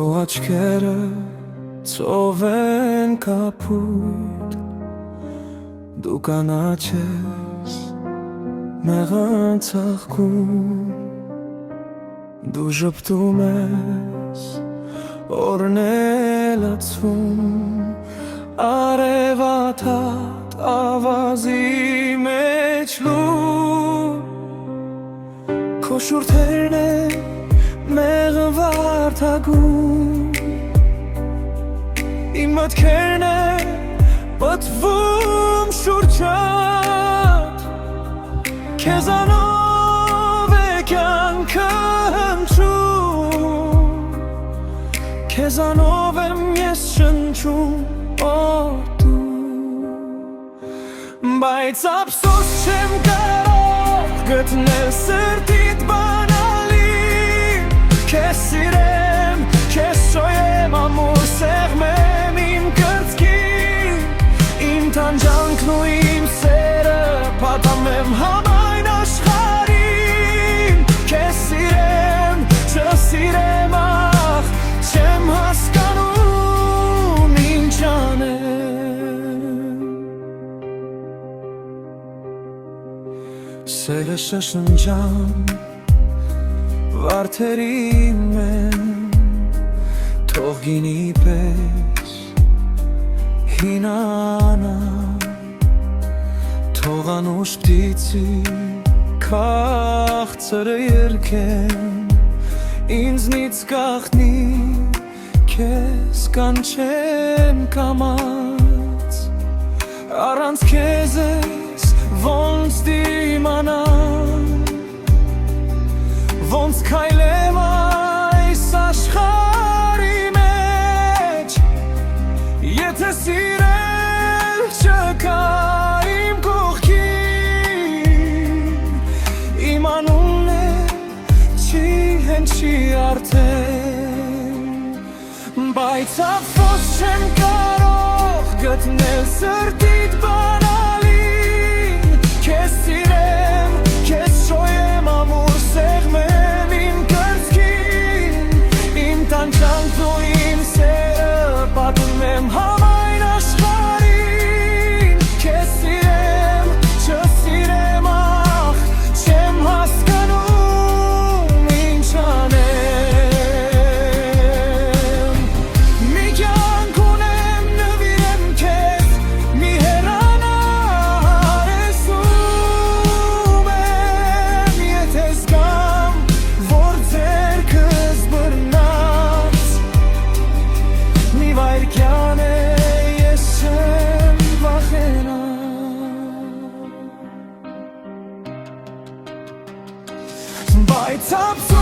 Քո աչքերը ծով են կապույտ, դու կանաչ ես մեղան ծաղկում, դու ժպտում ես օրն է լացվում, արևաթաթ ավազի մեջ լում, քո շուրթերն են մեղվարդագում, իմ մտքերն են պատվում շուրջատ, քեզանով է կյանքը հնչում, քեզանով եմ ես շնչում, բայց ափսոս չեմ կարող գտնել սրտիդ բանալին, քեզ սիրեմ, քեզ շոյեմ, ամուր սեղմեմ իմ կրծքին, իմ տանջանքն ու իմ սերը պատամեմ համայն աշխարհին, քեզ սիրեմ, չսիրեմ, ախ, չեմ հասկանում ինչ անեմ։ Սերը շշնջան վարդերի մեն, թող գինի պես հինանա, թող անուշ պտիցի քաղցրը երգեն, ինձնից գաղտնի քեզ կանչեմ կամաց, առանց քեզ ես ոնց դիմանամ, ոնց քայլեմ այս աշխարհի մեջ, եթե սիրել չկա իմ կողքին, իմ անունն է չի հնչի արդեն, բայց ափսոս չեմ կարող գտնել սրտիդ բանալին, քեզ սիրեմ, քեզ շոյեմ, ամուր սեղմեմ իմ կրծքին, իմ տանջանքն ու իմ սերը պատում եմ համայն աշխարհին, քեզ սիրեմ, չսիրեմ, ախ, չեմ հասկանում ինչ անեմ, մի կյանք ունեմ նվիրեմ քեզ, մի հեռանալ եմ, եթե զգամ, որ ձեռքս բռնած, մի վայրկյան է ես չեմ վախենա, բայց ափսոս